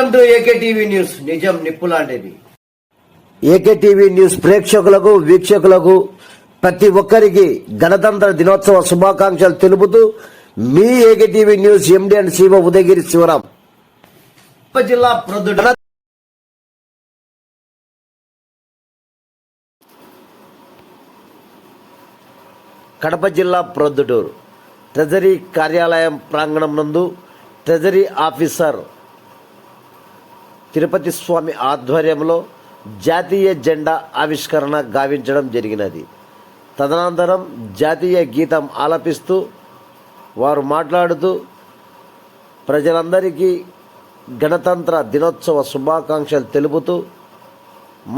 Welcome to AK TV news. నిజం నిప్పులాంటిది. AK TV news ప్రేక్షకులకు వీక్షకులకు ప్రతి ఒక్కరికి గణతంత్ర దినోత్సవ శుభాకాంక్షలు తెలుపుతూ మీ AK TV news MD and Shiva Udayagiri Sivaram. జిల్లా ప్రొద్దుట కడప జిల్లా ప్రొద్దుటూరు ట్రెజరీ కార్యాలయం ప్రాంగణం నందు ట్రెజరీ ఆఫీసర్ తిరుపతి స్వామి ఆధ్వర్యంలో జాతీయ జెండా ఆవిష్కరణ గావించడం జరిగినది. తదనంతరం జాతీయ గీతం ఆలపిస్తూ వారు మాట్లాడుతూ ప్రజలందరికీ గణతంత్ర దినోత్సవ శుభాకాంక్షలు తెలుపుతూ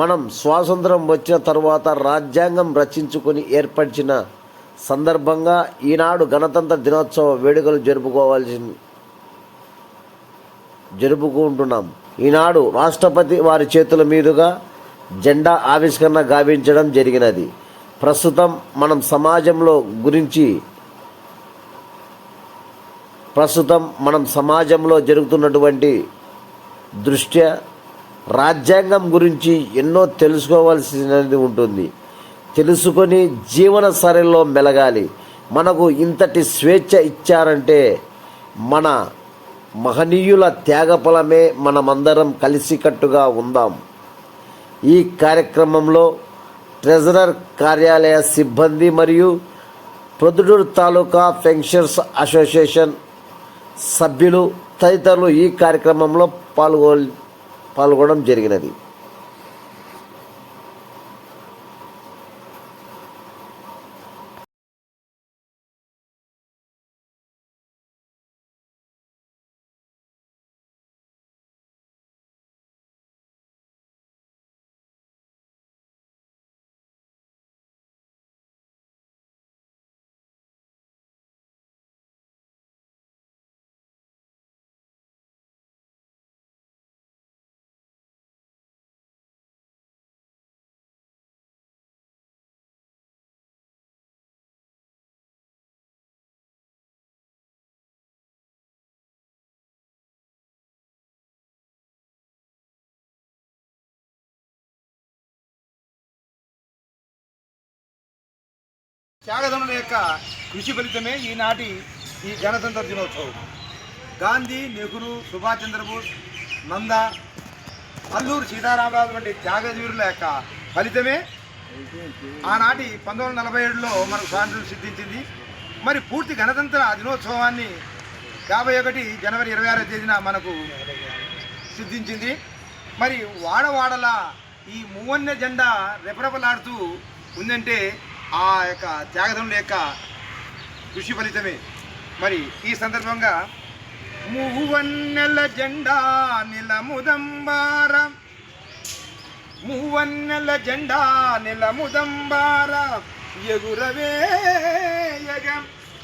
మనం స్వాతంత్రం వచ్చిన తరువాత రాజ్యాంగం రచించుకొని ఏర్పరిచిన సందర్భంగా ఈనాడు గణతంత్ర దినోత్సవ వేడుకలు జరుపుకుంటున్నాం. ఈనాడు రాష్ట్రపతి వారి చేతుల మీదుగా జెండా ఆవిష్కరణ గావించడం జరిగినది. ప్రస్తుతం మనం సమాజంలో జరుగుతున్నటువంటి దృష్ట్యా రాజ్యాంగం గురించి ఎన్నో తెలుసుకోవాల్సినది ఉంటుంది. తెలుసుకొని జీవన సరళిలో మెలగాలి. మనకు ఇంతటి స్వేచ్ఛ ఇచ్చారంటే మన మహనీయుల త్యాగఫలమే. మనమందరం కలిసికట్టుగా ఉందాం. ఈ కార్యక్రమంలో ట్రెజరర్ కార్యాలయ సిబ్బంది మరియు ప్రొద్దుటూరు తాలూకా పెన్షనర్స్ అసోసియేషన్ సభ్యులు తదితరులు ఈ కార్యక్రమంలో పాల్గొనడం జరిగినది. త్యాగదనుల యొక్క కృషి ఫలితమే ఈనాటి ఈ గణతంత్ర దినోత్సవం. గాంధీ, నెహ్రూ, సుభాష్ చంద్రబోస్, నందా, అల్లూరు సీతారామరాజు వంటి త్యాగవీరుల యొక్క ఫలితమే ఆనాటి 1947లో మనకు స్వాతంత్ర్యం సిద్ధించింది. మరి పూర్తి గణతంత్ర దినోత్సవాన్ని 51 జనవరి 26వ తేదీన మనకు సిద్ధించింది. మరి వాడవాడల ఈ మూవన్నె జెండా రెపరెపలాడుతూ ఉందంటే ఆ యొక్క త్యాగదనుల యొక్క కృషి ఫలితమే. మరి ఈ సందర్భంగా మూవన్నెల జెండా నిలముదంబార, మూవన్నెల జెండా నిలముదంబార, ఎగురవేయగ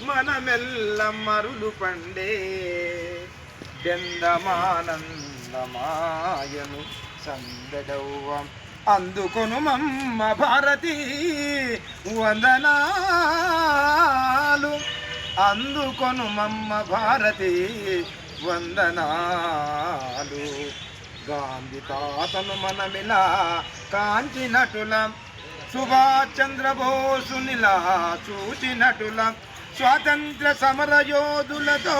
మనమెల్ల మరులు పండే, బెందమానందమాయను సందడవ్వం అందుకొను మమ్మ భారతి వందనాలు, అందుకొను మమ్మ భారతి వందనాలు. గాంధీ తాతను మనమిలా కాంచినటుల, సుభాష్ చంద్రబోసునిలా చూచినటుల, స్వాతంత్ర సమర యోధులతో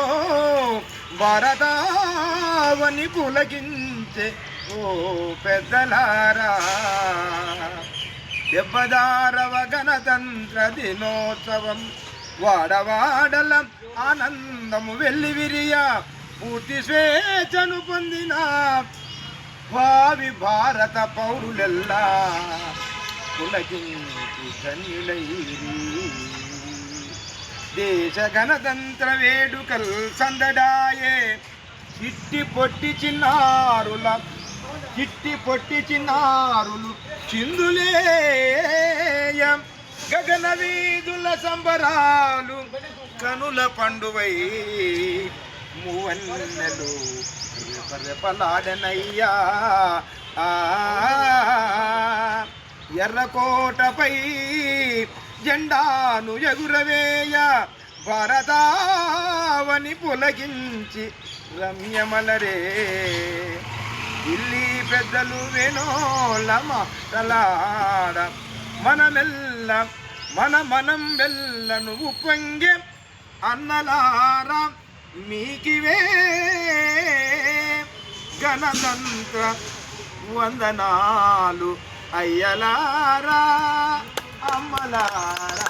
భారతావని పులకించే ఓ పెద్దలారా. 76వ గణతంత్ర దినోత్సవం వాడవాడల ఆనందము వెల్లివిరియ, పూర్తి స్వేచ్ఛను పొందిన భావి భారత పౌరులెల్లా పులకించి ధన్యులైరి. దేశ గణతంత్ర వేడుకల్ సందడాయే, చిట్టి పొట్టి చిన్నారులు చిందులేయ, గగన వీధుల సంబరాలు కనుల పండువై, మూవన్నెలు రెపరెపలాడనయ్యా. ఎర్రకోటపై జెండాను ఎగురవేయ, భారతావని పులకించి రమ్యమలరే ఢిల్లీ పెద్దలు వేణోల మాటలాడ మనమెల్ల మనం వెళ్ళ నువ్వు పొంగే అన్నలారా మీకివే గణతంత్ర వందనాలు అయ్యలారా అమ్మలారా.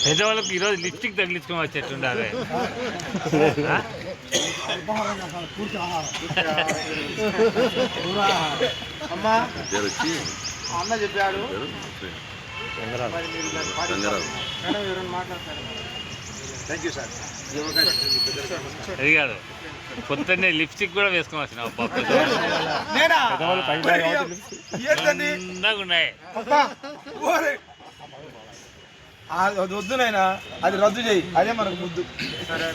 పెద్దవాళ్ళకి ఈరోజు లిప్స్టిక్ తగిలించుకొని వచ్చేట్టుండాలి. అమ్మా అన్న చెప్పాడు మాట్లాడతారు. Thank you sir. అది కాదు, పొద్దున్నే లిప్స్టిక్ కూడా వేసుకొని వచ్చినావు. ఉన్నాయి అది వద్దునైనా, అది రద్దు చేయి, అదే మనకు ముద్దు. సరే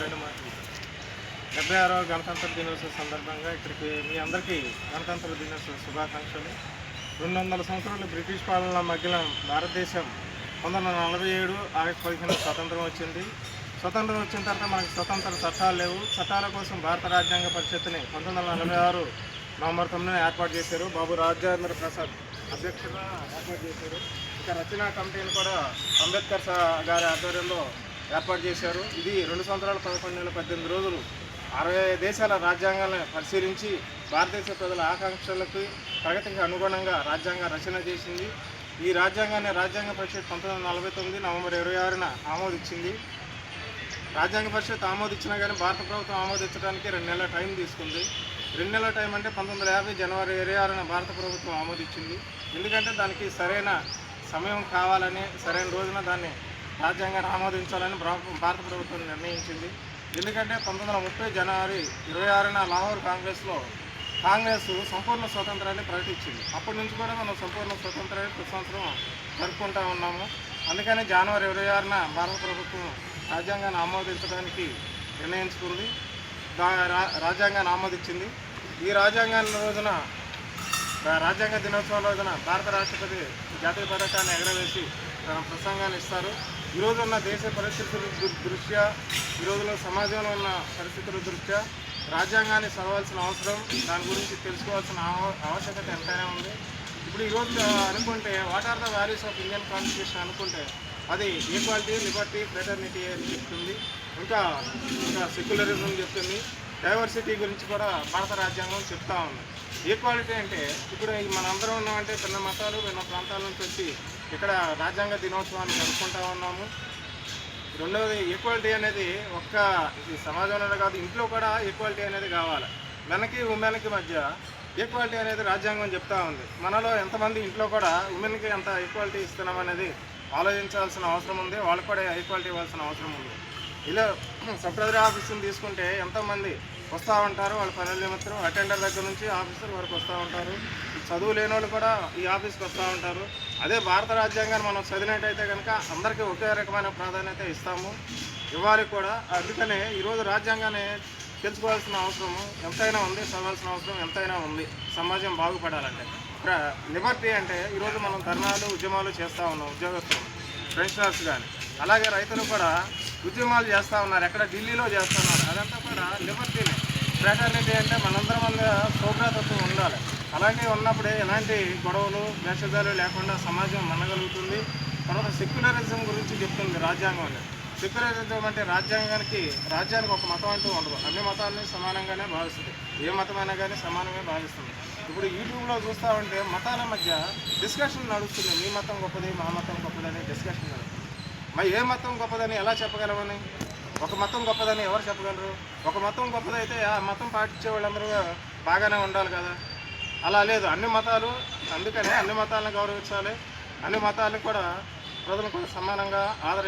76వ గణతంత్ర దినోత్సవ సందర్భంగా ఇక్కడికి మీ అందరికీ గణతంత్ర దినోత్సవ శుభాకాంక్షలు. 200 సంవత్సరాలు బ్రిటిష్ పాలన మధ్యలో భారతదేశం 1947 ఆగస్టు 15 స్వతంత్రం వచ్చింది. స్వతంత్రం వచ్చిన తర్వాత మనకి స్వతంత్ర చట్టాలు లేవు. చట్టాల కోసం భారత రాజ్యాంగ పరిషత్ని 1946 నవంబర్ 9 ఏర్పాటు చేశారు. బాబు రాజేంద్ర ప్రసాద్ అధ్యక్షుగా ఏర్పాటు చేశారు. ఇక రచనా కమిటీని కూడా అంబేద్కర్ గారి ఆధ్వర్యంలో ఏర్పాటు చేశారు. ఇది 2 సంవత్సరాల 11 నెలల 18 రోజులు 60 దేశాల రాజ్యాంగాలను పరిశీలించి భారతదేశ ప్రజల ఆకాంక్షలకు ప్రగతికి అనుగుణంగా రాజ్యాంగ రచన చేసింది. ఈ రాజ్యాంగాన్ని రాజ్యాంగ పరిషత్ 1949 నవంబర్ 26న ఆమోదించింది. రాజ్యాంగ పరిషత్ ఆమోదించినా కానీ భారత ప్రభుత్వం ఆమోదించడానికి 2 నెలల టైం తీసుకుంది. 2 నెలల టైం అంటే 1950 జనవరి 26న భారత ప్రభుత్వం ఆమోదించింది. ఎందుకంటే దానికి సరైన సమయం కావాలని, సరైన రోజున దాన్ని రాజ్యాంగాన్ని ఆమోదించాలని భారత ప్రభుత్వం నిర్ణయించింది. ఎందుకంటే 1930 జనవరి 26న లాహోర్ కాంగ్రెస్ సంపూర్ణ స్వాతంత్రాన్ని ప్రకటించింది. అప్పటి నుంచి కూడా మనం సంపూర్ణ స్వాతంత్రాన్ని ప్రతి సంవత్సరం జరుపుకుంటూ ఉన్నాము. అందుకని జనవరి 26న భారత ప్రభుత్వం రాజ్యాంగాన్ని ఆమోదించడానికి నిర్ణయించుకుంది. రాజ్యాంగాన్ని ఆమోదించింది. ఈ రాజ్యాంగ దినోత్సవం రోజున భారత రాష్ట్రపతి జాతీయ పతాకాన్ని ఎగరవేసి తన ప్రసంగాన్ని ఇస్తారు. ఈరోజు ఉన్న దేశ పరిస్థితుల దృష్ట్యా, ఈరోజులో సమాజంలో ఉన్న పరిస్థితుల దృష్ట్యా రాజ్యాంగాన్ని చదవాల్సిన అవసరం, దాని గురించి తెలుసుకోవాల్సిన ఆవశ్యకత ఎంతైనా ఉంది. ఇప్పుడు ఈరోజు అనుకుంటే what are the values of Indian constitution అనుకుంటే అది ఈక్వాలిటీ, లిబర్టీ, ఫ్రెటర్నిటీ అని చెప్తుంది. ఇంకా సెక్యులరిజం చెప్తుంది. డైవర్సిటీ గురించి కూడా భారత రాజ్యాంగం చెప్తా ఉంది. ఈక్వాలిటీ అంటే ఇప్పుడు మనందరం ఉన్నామంటే చిన్న మతాలు, విన్న ప్రాంతాల నుంచి వచ్చి ఇక్కడ రాజ్యాంగ దినోత్సవాన్ని జరుపుకుంటా ఉన్నాము. రెండవది ఈక్వాలిటీ అనేది ఒక్క ఈ సమాజంలో కాదు, ఇంట్లో కూడా ఈక్వాలిటీ అనేది కావాలి. మెన్కి ఉమెన్కి మధ్య ఈక్వాలిటీ అనేది రాజ్యాంగం చెప్తా ఉంది. మనలో ఎంతమంది ఇంట్లో కూడా ఉమెన్కి ఎంత ఈక్వాలిటీ ఇస్తున్నాం అనేది ఆలోచించాల్సిన అవసరం ఉంది. వాళ్ళకు కూడా ఈక్వాలిటీ ఇవ్వాల్సిన అవసరం ఉంది. ఇలా సబ్ ట్రెజరీ ఆఫీసుని తీసుకుంటే ఎంతోమంది వస్తూ ఉంటారు. వాళ్ళ పనుల నిమిత్తం అటెండర్ దగ్గర నుంచి ఆఫీసర్ వరకు వస్తూ ఉంటారు. చదువు లేని వాళ్ళు కూడా ఈ ఆఫీస్కి వస్తూ ఉంటారు. అదే భారత రాజ్యాంగాన్ని మనం చదివినట్టయితే కనుక అందరికీ ఒకే రకమైన ప్రాధాన్యత ఇవ్వాలి కూడా. అందుకనే ఈరోజు రాజ్యాంగాన్ని తెలుసుకోవాల్సిన అవసరం ఎంతైనా ఉంది, చదవాల్సిన అవసరం ఎంతైనా ఉంది సమాజం బాగుపడాలంటే. లిబర్టీ అంటే ఈరోజు మనం ధర్నాలు, ఉద్యమాలు చేస్తూ ఉన్నాం. ఉద్యోగస్తులు, పెన్షనర్స్ కానీ, అలాగే రైతులు కూడా ఉద్యమాలు చేస్తూ ఉన్నారు. ఎక్కడ ఢిల్లీలో చేస్తున్నారు. అదంతా కూడా లిబర్టీనే. ఫ్రాటర్నిటీ అంటే మనందరం వల్ల సౌభ్రాతత్వం ఉండాలి. అలాంటివి ఉన్నప్పుడే ఎలాంటి గొడవలు, భేషజాలు లేకుండా సమాజం మనగలుగుతుంది. తర్వాత సెక్యులరిజం గురించి చెప్తుంది రాజ్యాంగం అనేది. సెక్యులరిజం అంటే రాజ్యానికి ఒక మతం అంటూ ఉండదు. అన్ని మతాలని సమానంగానే భావిస్తుంది. ఏ మతమైనా కానీ సమానంగా భావిస్తుంది. ఇప్పుడు యూట్యూబ్లో చూస్తూ ఉంటే మతాల మధ్య డిస్కషన్ నడుస్తుంది. మీ మతం గొప్పది, మా మతం గొప్పది అనే డిస్కషన్ నడుస్తుంది. మరి ఏ మతం గొప్పదని ఎలా చెప్పగలమని? ఒక మతం గొప్పదని ఎవరు చెప్పగలరు? ఒక మతం గొప్పదైతే ఆ మతం పాటించే వాళ్ళందరూ బాగానే ఉండాలి కదా. అలా లేదు, అన్ని మతాలు. అందుకనే అన్ని మతాలను గౌరవించాలి. అన్ని మతాలను కూడా ప్రజలు కూడా సమానంగా